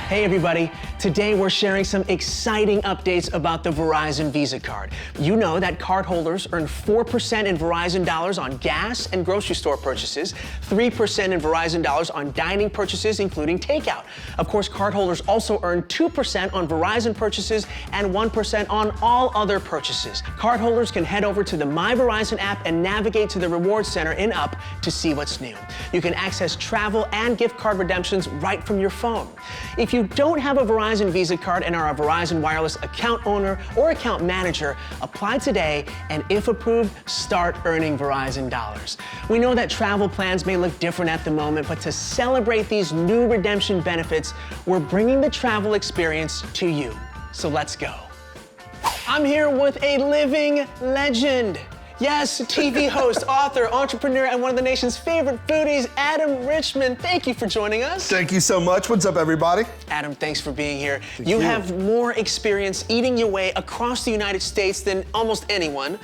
Hey everybody, today we're sharing some exciting updates about the Verizon Visa Card. You know that cardholders earn 4% in Verizon dollars on gas and grocery store purchases, 3% in Verizon dollars on dining purchases, including takeout. Of course, cardholders also earn 2% on Verizon purchases and 1% on all other purchases. Cardholders can head over to the My Verizon app and navigate to the Rewards Center in Up to see what's new. You can access travel and gift card redemptions right from your phone. If you don't have a Verizon Visa Card and are a Verizon Wireless account owner or account manager, apply today and if approved, start earning Verizon dollars. We know that travel plans may look different at the moment, but to celebrate these new redemption benefits, we're bringing the travel experience to you. So let's go. I'm here with a living legend. Yes, TV host, author, entrepreneur, and one of the nation's favorite foodies, Adam Richman. Thank you for joining us. Thank you so much. What's up, everybody? Adam, thanks for being here. Thank you you. have more experience eating your way across the United States than almost anyone.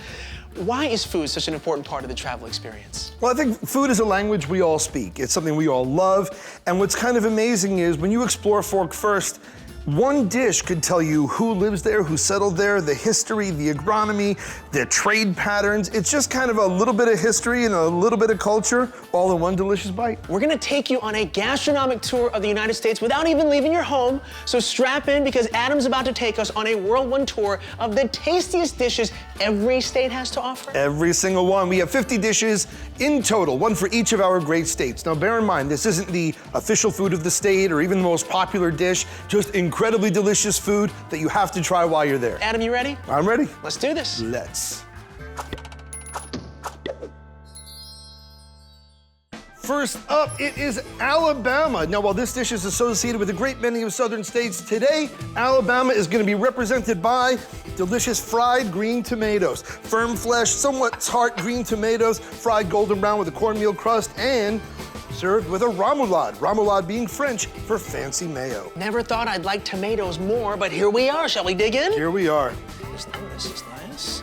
Why is food such an important part of the travel experience? Well, I think food is a language we all speak. It's something we all love. And what's kind of amazing is when you explore Fork First, one dish could tell you who lives there, who settled there, the history, the agronomy, the trade patterns. It's just kind of a little bit of history and a little bit of culture, all in one delicious bite. We're gonna take you on a gastronomic tour of the United States without even leaving your home. So strap in because Adam's about to take us on a whirlwind tour of the tastiest dishes every state has to offer. Every single one. We have 50 dishes in total, one for each of our great states. Now bear in mind, this isn't the official food of the state or even the most popular dish, just incredibly delicious food that you have to try while you're there. Adam, you ready? I'm ready. Let's do this. Let's. First up, it is Alabama. Now, while this dish is associated with a great many of southern states, today, Alabama is gonna be represented by delicious fried green tomatoes. Firm flesh, somewhat tart green tomatoes, fried golden brown with a cornmeal crust, and served with a remoulade. Remoulade being French for fancy mayo. Never thought I'd like tomatoes more, but here we are. Shall we dig in? Here we are. This is nice.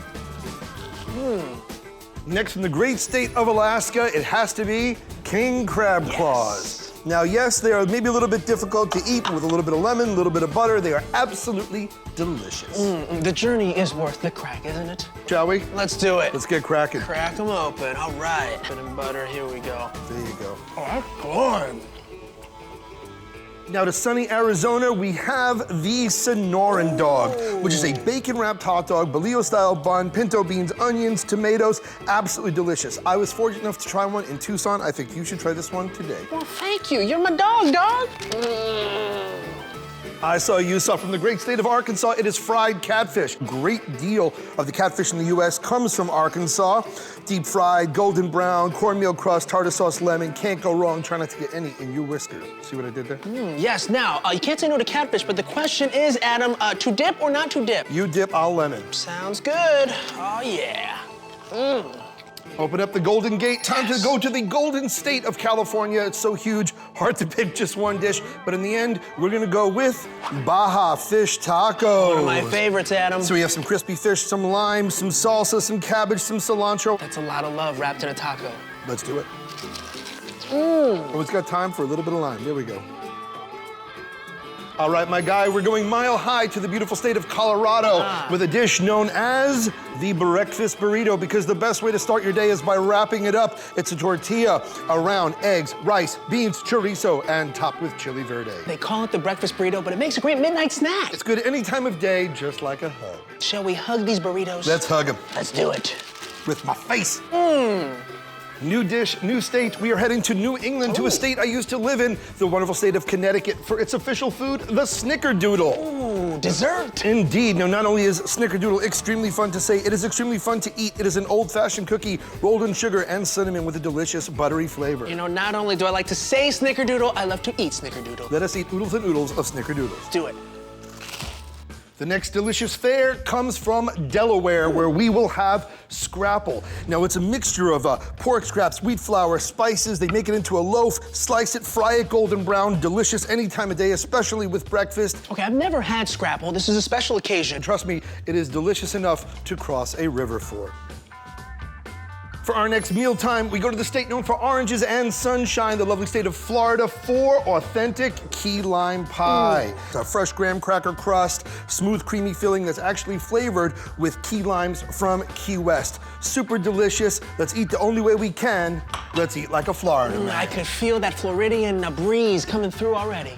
Next, from the great state of Alaska, it has to be king crab claws. Now, yes, they are maybe a little bit difficult to eat, but with a little bit of lemon, a little bit of butter, they are absolutely delicious. The journey is worth the crack, isn't it? Shall we? Let's do it. Let's get cracking. Crack them open. All right. Bit of butter. Here we go. There you go. Oh, that's good. Now to sunny Arizona, we have the Sonoran dog, which is a bacon-wrapped hot dog, bolillo-style bun, pinto beans, onions, tomatoes, absolutely delicious. I was fortunate enough to try one in Tucson. I think you should try this one today. Well, thank you. You're my dog. I saw from the great state of Arkansas. It is fried catfish. Great deal of the catfish in the U.S. comes from Arkansas. Deep fried, golden brown, cornmeal crust, tartar sauce, lemon. Can't go wrong. Try not to get any in your whiskers. See what I did there? Yes. Now, you can't say no to catfish, but the question is, Adam, to dip or not to dip? You dip, I'll lemon. Sounds good. Oh, yeah. Open up the Golden Gate. Time to go to the Golden State of California. It's so huge, hard to pick just one dish. But in the end, we're gonna go with Baja fish tacos. One of my favorites, Adam. So we have some crispy fish, some lime, some salsa, some cabbage, some cilantro. That's a lot of love wrapped in a taco. Let's do it. Oh, it's got time for a little bit of lime. There we go. All right, my guy, we're going mile high to the beautiful state of Colorado with a dish known as the breakfast burrito, because the best way to start your day is by wrapping it up. It's a tortilla around eggs, rice, beans, chorizo, and topped with chili verde. They call it the breakfast burrito, but it makes a great midnight snack. It's good any time of day, just like a hug. Shall we hug these burritos? Let's hug them. Let's do it. With my face. New dish, new state. We are heading to New England, to a state I used to live in, the wonderful state of Connecticut, for its official food, the snickerdoodle. Ooh, dessert. Indeed. Now, not only is snickerdoodle extremely fun to say, it is extremely fun to eat. It is an old-fashioned cookie rolled in sugar and cinnamon with a delicious buttery flavor. You know, not only do I like to say snickerdoodle, I love to eat snickerdoodle. Let us eat oodles and oodles of snickerdoodles. Do it. The next delicious fare comes from Delaware, where we will have scrapple. Now, it's a mixture of pork scraps, wheat flour, spices. They make it into a loaf, slice it, fry it golden brown, delicious any time of day, especially with breakfast. Okay, I've never had scrapple. This is a special occasion. And trust me, it is delicious enough to cross a river for. For our next mealtime, we go to the state known for oranges and sunshine, the lovely state of Florida, for authentic key lime pie. It's a fresh graham cracker crust, smooth, creamy filling that's actually flavored with key limes from Key West. Super delicious. Let's eat the only way we can. Let's eat like a Florida man. I could feel that Floridian breeze coming through already.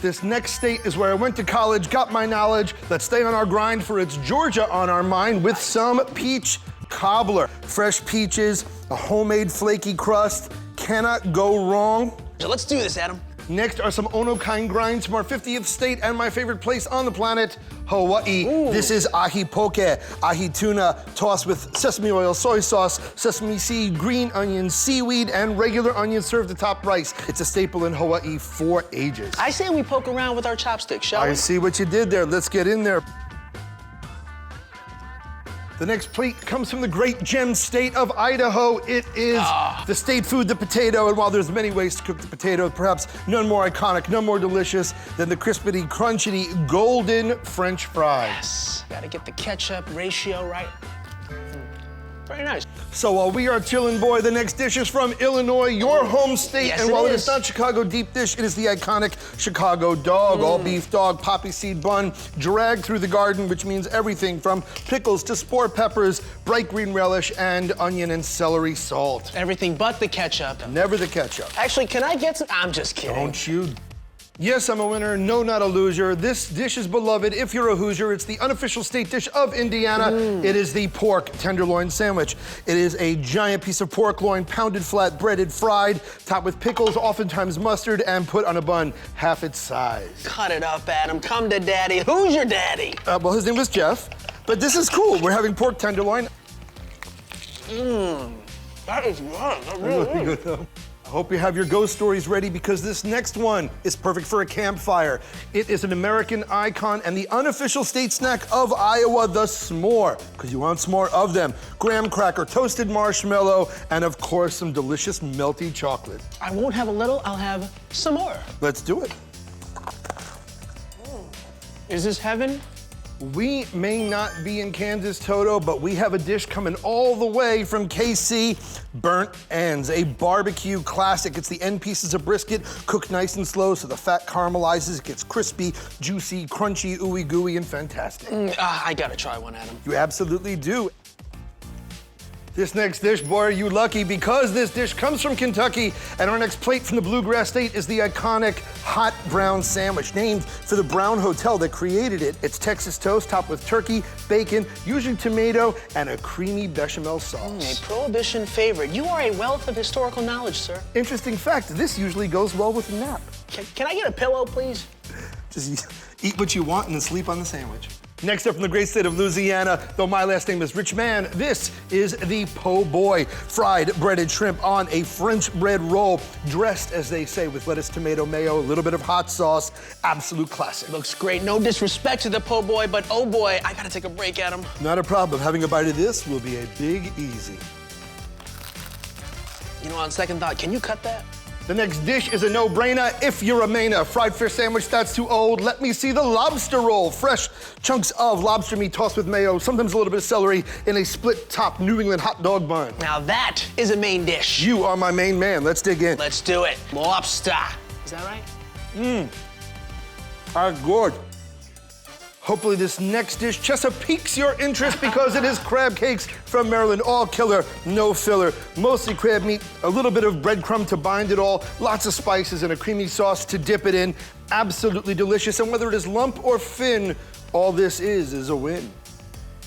This next state is where I went to college, got my knowledge. Let's stay on our grind, for it's Georgia on our mind with some peach cobbler. Fresh peaches, a homemade flaky crust. Cannot go wrong. So let's do this, Adam. Next are some Ono-kind grinds from our 50th state and my favorite place on the planet, Hawaii. Ooh. This is ahi poke, ahi tuna, tossed with sesame oil, soy sauce, sesame seed, green onion, seaweed, and regular onions served atop rice. It's a staple in Hawaii for ages. I say we poke around with our chopsticks, shall we? I see what you did there. Let's get in there. The next plate comes from the great gem state of Idaho. It is the state food, the potato, and while there's many ways to cook the potato, perhaps none more iconic, none more delicious than the crispity, crunchity, golden French fries. Yes, gotta get the ketchup ratio right. Very nice. So while we are chilling, boy, the next dish is from Illinois, your home state. Yes, and while it is not Chicago deep dish, it is the iconic Chicago dog. All beef dog, poppy seed bun, dragged through the garden, which means everything from pickles to spore peppers, bright green relish, and onion and celery salt. Everything but the ketchup. Never the ketchup. Actually, can I get some? I'm just kidding. Don't you? Yes, I'm a winner. No, not a loser. This dish is beloved if you're a Hoosier. It's the unofficial state dish of Indiana. It is the pork tenderloin sandwich. It is a giant piece of pork loin, pounded flat, breaded, fried, topped with pickles, oftentimes mustard, and put on a bun half its size. Cut it up, Adam. Come to daddy. Who's your daddy? Well, his name was Jeff, but this is cool. We're having pork tenderloin. That is good. That Really good, though. I hope you have your ghost stories ready, because this next one is perfect for a campfire. It is an American icon and the unofficial state snack of Iowa, the s'more, because you want s'more of them. Graham cracker, toasted marshmallow, and of course some delicious melty chocolate. I won't have a little, I'll have some more. Let's do it. Is this heaven? We may not be in Kansas, Toto, but we have a dish coming all the way from KC, burnt ends, a barbecue classic. It's the end pieces of brisket cooked nice and slow so the fat caramelizes, it gets crispy, juicy, crunchy, ooey gooey, and fantastic. I gotta try one, Adam. You absolutely do. This next dish, boy, are you lucky, because this dish comes from Kentucky, and our next plate from the Bluegrass State is the iconic hot brown sandwich, named for the Brown Hotel that created it. It's Texas toast topped with turkey, bacon, usually tomato, and a creamy bechamel sauce. A Prohibition favorite. You are a wealth of historical knowledge, sir. Interesting fact, this usually goes well with a nap. Can I get a pillow, please? Just eat what you want and then sleep on the sandwich. Next up from the great state of Louisiana, though my last name is Richman, this is the po' boy, fried breaded shrimp on a French bread roll, dressed, as they say, with lettuce, tomato, mayo, a little bit of hot sauce. Absolute classic. Looks great. No disrespect to the po' boy, but oh boy, I gotta take a break, Adam. Not a problem. Having a bite of this will be a big easy. You know, on second thought, can you cut that? The next dish is a no-brainer if you're a Mainer. Fried fish sandwich, that's too old. Let me see the lobster roll. Fresh chunks of lobster meat tossed with mayo, sometimes a little bit of celery, in a split-top New England hot dog bun. Now that is a main dish. You are my main man. Let's dig in. Let's do it. Lobster. Is that right? That's good. Hopefully this next dish Chesapeake's your interest, because it is crab cakes from Maryland. All killer, no filler. Mostly crab meat, a little bit of breadcrumb to bind it all, lots of spices and a creamy sauce to dip it in. Absolutely delicious, and whether it is lump or fin, all this is a win.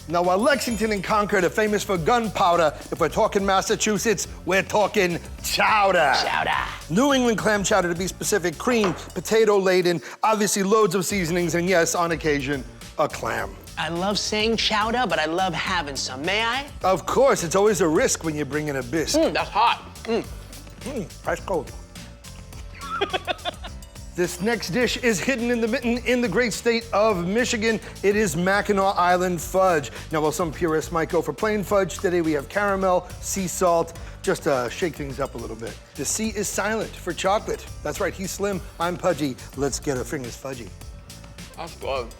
Now, while Lexington and Concord are famous for gunpowder, if we're talking Massachusetts, we're talking chowder. Chowder. New England clam chowder, to be specific, cream, potato laden, obviously loads of seasonings, and yes, on occasion, a clam. I love saying chowder, but I love having some. May I? Of course, it's always a risk when you bring in a bisque. That's hot. Ice cold. This next dish is hidden in the mitten in the great state of Michigan. It is Mackinac Island fudge. Now, while some purists might go for plain fudge, today we have caramel, sea salt, just to shake things up a little bit. The C is silent for chocolate. That's right, he's slim, I'm pudgy. Let's get our fingers fudgy. That's good.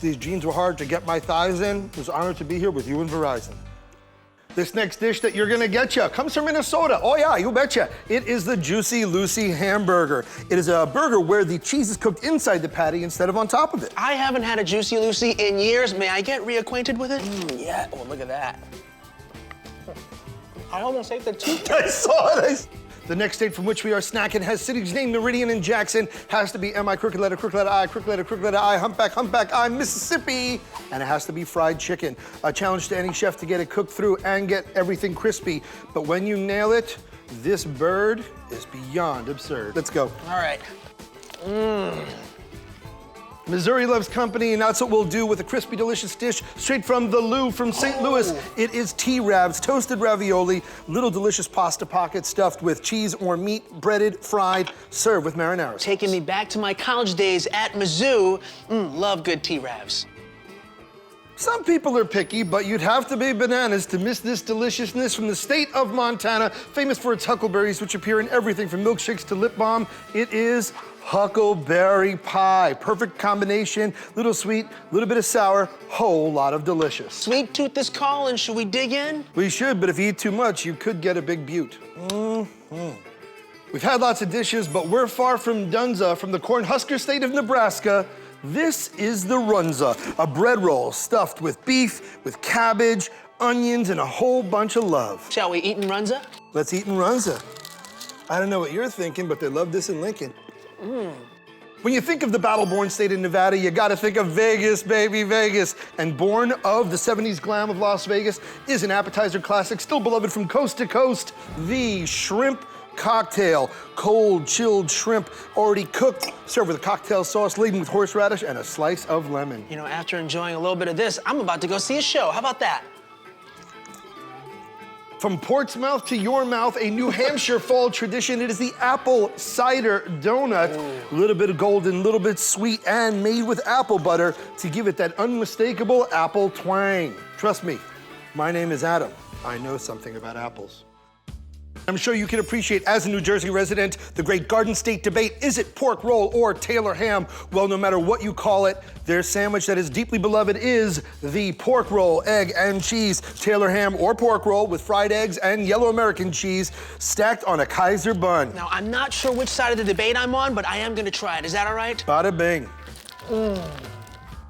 These jeans were hard to get my thighs in. It was an honor to be here with you and Verizon. This next dish that you're gonna getcha comes from Minnesota. Oh yeah, you betcha. It is the Juicy Lucy hamburger. It is a burger where the cheese is cooked inside the patty instead of on top of it. I haven't had a Juicy Lucy in years. May I get reacquainted with it? Yeah, oh, look at that. I almost ate the tooth. I saw it. The next state from which we are snacking has cities named Meridian and Jackson. Has to be M-I, crooked letter I, crooked letter I, humpback I, Mississippi. And it has to be fried chicken. A challenge to any chef to get it cooked through and get everything crispy. But when you nail it, this bird is beyond absurd. Let's go. All right. Missouri loves company, and that's what we'll do with a crispy, delicious dish straight from the Lou from St. Louis. It is T-Ravs, toasted ravioli, little delicious pasta pockets stuffed with cheese or meat, breaded, fried, served with marinara. Taking me back to my college days at Mizzou. Love good T-Ravs. Some people are picky, but you'd have to be bananas to miss this deliciousness from the state of Montana, famous for its huckleberries, which appear in everything from milkshakes to lip balm. It is huckleberry pie. Perfect combination, little sweet, little bit of sour, whole lot of delicious. Sweet tooth is calling. Should we dig in? We should, but if you eat too much, you could get a big butte. We've had lots of dishes, but we're far from Dunza. From the Cornhusker state of Nebraska, this is the runza, a bread roll stuffed with beef, with cabbage, onions, and a whole bunch of love. Shall we eat in runza? Let's eat in runza. I don't know what you're thinking, but they love this in Lincoln. When you think of the battle-born state of Nevada, you gotta think of Vegas, baby, Vegas. And born of the 70s glam of Las Vegas is an appetizer classic, still beloved from coast to coast, the shrimp cocktail. Cold, chilled shrimp, already cooked, served with a cocktail sauce laden with horseradish and a slice of lemon. You know, after enjoying a little bit of this, I'm about to go see a show. How about that? From Portsmouth to your mouth, a New Hampshire fall tradition. It is the apple cider donut. A little bit of golden, a little bit sweet, and made with apple butter to give it that unmistakable apple twang. Trust me, my name is Adam. I know something about apples. I'm sure you can appreciate, as a New Jersey resident, the great Garden State debate. Is it pork roll or Taylor ham? Well, no matter what you call it, their sandwich that is deeply beloved is the pork roll, egg and cheese, Taylor ham or pork roll with fried eggs and yellow American cheese stacked on a Kaiser bun. Now, I'm not sure which side of the debate I'm on, but I am gonna try it. Is that all right? Bada bing.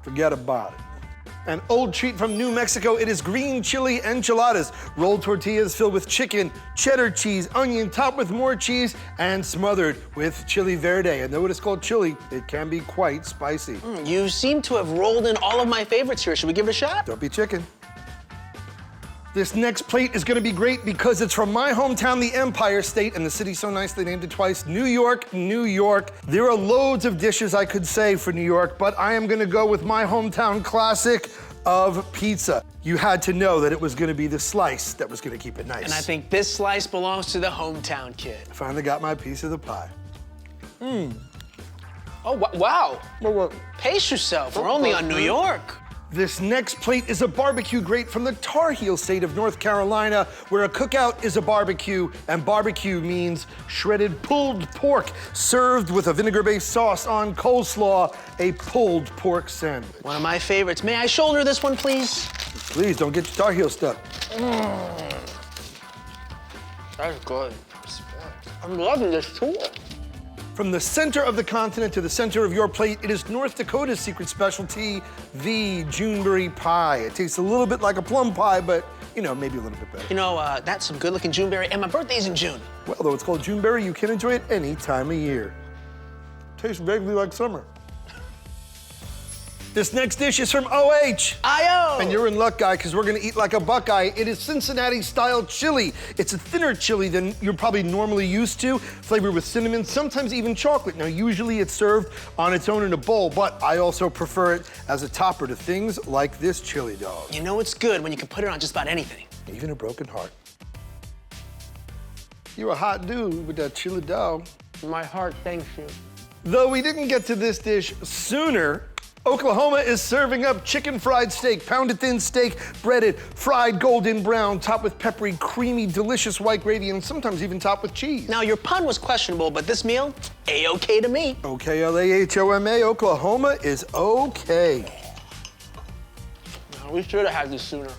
Forget about it. An old treat from New Mexico, it is green chili enchiladas. Rolled tortillas filled with chicken, cheddar cheese, onion, topped with more cheese, and smothered with chili verde. And though it is called chili, it can be quite spicy. You seem to have rolled in all of my favorites here. Should we give it a shot? Don't be chicken. This next plate is gonna be great because it's from my hometown, the Empire State, and the city so nice they named it twice, New York, New York. There are loads of dishes I could say for New York, but I am gonna go with my hometown classic of pizza. You had to know that it was gonna be the slice that was gonna keep it nice. And I think this slice belongs to the hometown kid. I finally got my piece of the pie. Oh, wow. Pace yourself. We're only on New York. This next plate is a barbecue great from the Tar Heel state of North Carolina, where a cookout is a barbecue, and barbecue means shredded pulled pork served with a vinegar-based sauce on coleslaw, a pulled pork sandwich. One of my favorites. May I shoulder this one, please? Please, don't get your Tar Heel stuck. That's good. I'm loving this tour. From the center of the continent to the center of your plate, it is North Dakota's secret specialty, the Juneberry pie. It tastes a little bit like a plum pie, but, you know, maybe a little bit better. You know, that's some good-looking Juneberry, and my birthday's in June. Well, though it's called Juneberry, you can enjoy it any time of year. Tastes vaguely like summer. This next dish is from OH. I-O! And you're in luck, guy, because we're gonna eat like a Buckeye. It is Cincinnati-style chili. It's a thinner chili than you're probably normally used to, flavored with cinnamon, sometimes even chocolate. Now, usually it's served on its own in a bowl, but I also prefer it as a topper to things like this chili dog. You know it's good when you can put it on just about anything. Even a broken heart. You're a hot dude with that chili dog. My heart thanks you. Though we didn't get to this dish sooner, Oklahoma is serving up chicken fried steak, pounded thin steak, breaded, fried golden brown, topped with peppery, creamy, delicious white gravy, and sometimes even topped with cheese. Now, your pun was questionable, but this meal, A-OK to me. O-K-L-A-H-O-M-A, Oklahoma is okay. We should have had this sooner.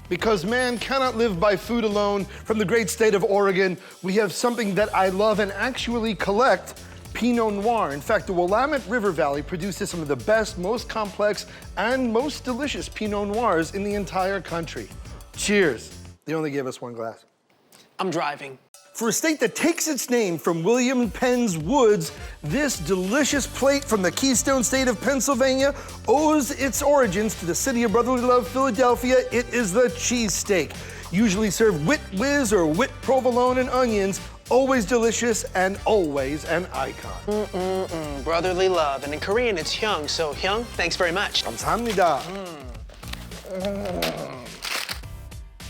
Because man cannot live by food alone. From the great state of Oregon, we have something that I love and actually collect, Pinot Noir. In fact, the Willamette River Valley produces some of the best, most complex, and most delicious Pinot Noirs in the entire country. Cheers. They only gave us one glass. I'm driving. For a state that takes its name from William Penn's woods, this delicious plate from the Keystone State of Pennsylvania owes its origins to the city of brotherly love, Philadelphia. It is the cheesesteak, usually served with whiz or with provolone and onions, always delicious and always an icon. Brotherly love. And in Korean, it's hyung. So hyung, thanks very much. 감사합니다.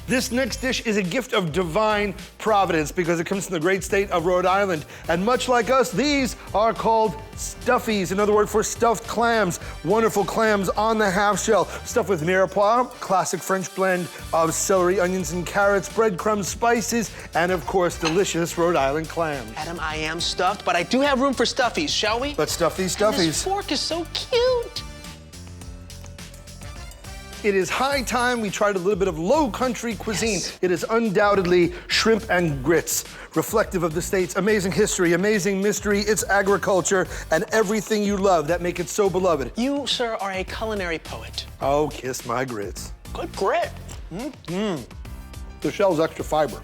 This next dish is a gift of divine providence because it comes from the great state of Rhode Island. And much like us, these are called stuffies, another word for stuffed clams. Wonderful clams on the half shell, stuffed with mirepoix, classic French blend of celery, onions, and carrots, breadcrumbs, spices, and of course, delicious Rhode Island clams. Adam, I am stuffed, but I do have room for stuffies, shall we? Let's stuff these And stuffies. this fork is so cute. It is high time we tried a little bit of low country cuisine. Yes. It is undoubtedly shrimp and grits, reflective of the state's amazing history, amazing mystery, its agriculture, and everything you love that make it so beloved. You, sir, are a culinary poet. Oh, kiss my grits. Good grit. The shell's extra fiber.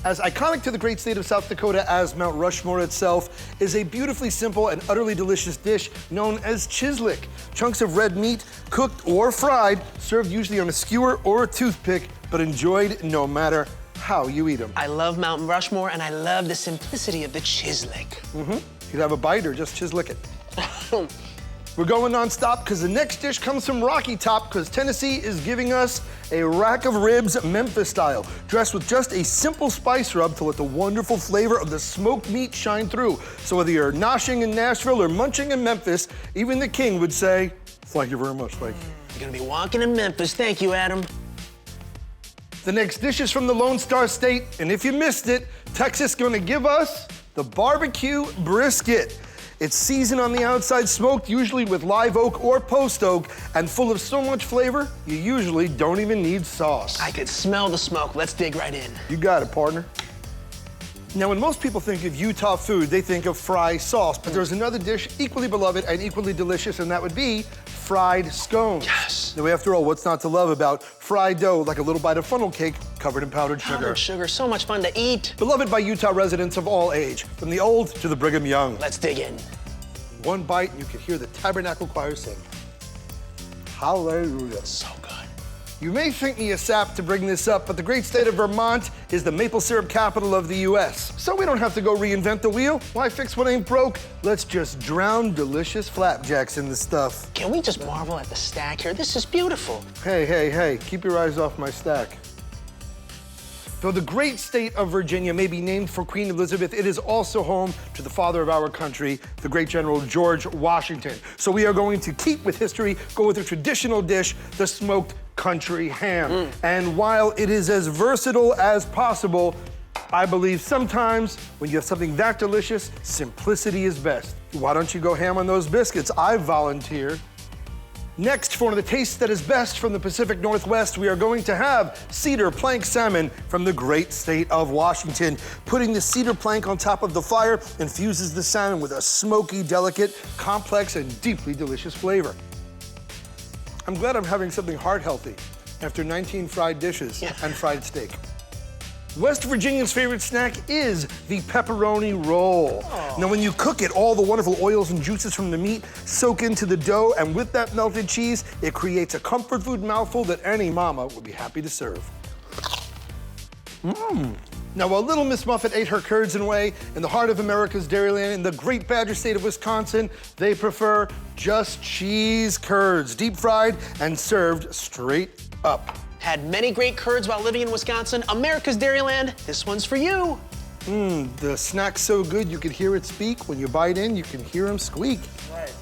As iconic to the great state of South Dakota as Mount Rushmore itself is a beautifully simple and utterly delicious dish known as chislic. Chunks of red meat, cooked or fried, served usually on a skewer or a toothpick, but enjoyed no matter how you eat them. I love Mount Rushmore, and I love the simplicity of the chislic. You could have a bite or just chislic it. We're going nonstop because the next dish comes from Rocky Top because Tennessee is giving us a rack of ribs Memphis style, dressed with just a simple spice rub to let the wonderful flavor of the smoked meat shine through. So whether you're noshing in Nashville or munching in Memphis, even the king would say, thank you very much, thank you. You're gonna be walking in Memphis. Thank you, Adam. The next dish is from the Lone Star State, and if you missed it, Texas is gonna give us the barbecue brisket. It's seasoned on the outside, smoked usually with live oak or post oak, and full of so much flavor, you usually don't even need sauce. I could smell the smoke. Let's dig right in. You got it, partner. Now, when most people think of Utah food, they think of fry sauce, but there's another dish equally beloved and equally delicious, and that would be fried scones. Yes. Now, after all, what's not to love about fried dough like a little bite of funnel cake covered in powdered sugar? Powdered sugar, so much fun to eat. Beloved by Utah residents of all age, from the old to the Brigham Young. Let's dig in. One bite, and you can hear the Tabernacle Choir sing. Hallelujah. So good. You may think me a sap to bring this up, but the great state of Vermont is the maple syrup capital of the US. So we don't have to go reinvent the wheel. Why fix what ain't broke? Let's just drown delicious flapjacks in the stuff. Can we just marvel at the stack here? This is beautiful. Hey, hey, hey, keep your eyes off my stack. Though the great state of Virginia may be named for Queen Elizabeth, it is also home to the father of our country, the great General George Washington. So we are going to keep with history, go with a traditional dish, the smoked country ham. And while it is as versatile as possible, I believe sometimes when you have something that delicious, simplicity is best. Why don't you go ham on those biscuits? I volunteer. Next, for one of the tastes that is best from the Pacific Northwest, we are going to have cedar plank salmon from the great state of Washington. Putting the cedar plank on top of the fire infuses the salmon with a smoky, delicate, complex, and deeply delicious flavor. I'm glad I'm having something heart healthy after 19 fried dishes and fried steak. West Virginia's favorite snack is the pepperoni roll. Now, when you cook it, all the wonderful oils and juices from the meat soak into the dough, and with that melted cheese, it creates a comfort food mouthful that any mama would be happy to serve. Now, while Little Miss Muffet ate her curds and whey in the heart of America's Dairyland in the Great Badger State of Wisconsin, they prefer just cheese curds, deep fried and served straight up. Had many great curds while living in Wisconsin. America's Dairyland, this one's for you. The snack's so good you can hear it speak. When you bite in, you can hear him squeak. Right.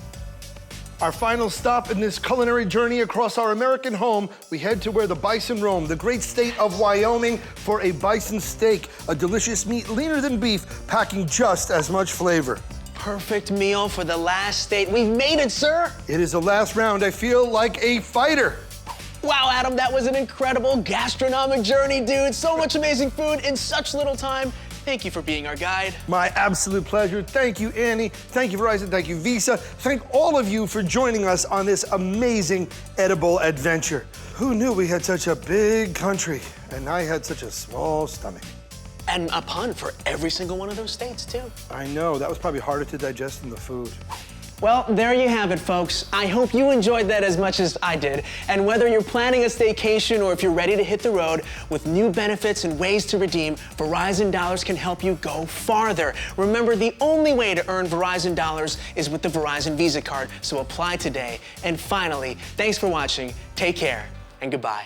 Our final stop in this culinary journey across our American home, we head to where the bison roam, the great state of Wyoming, for a bison steak, a delicious meat leaner than beef, packing just as much flavor. Perfect meal for the last state. We've made it, sir. It is the last round. I feel like a fighter. Wow, Adam, that was an incredible gastronomic journey, dude. So much amazing food in such little time. Thank you for being our guide. My absolute pleasure. Thank you, Annie. Thank you, Verizon. Thank you, Visa. Thank all of you for joining us on this amazing edible adventure. Who knew we had such a big country and I had such a small stomach? And a pun for every single one of those states, too. I know, that was probably harder to digest than the food. Well, there you have it, folks. I hope you enjoyed that as much as I did. And whether you're planning a staycation or if you're ready to hit the road, with new benefits and ways to redeem, Verizon Dollars can help you go farther. Remember, the only way to earn Verizon Dollars is with the Verizon Visa Card, so apply today. And finally, thanks for watching, take care, and goodbye.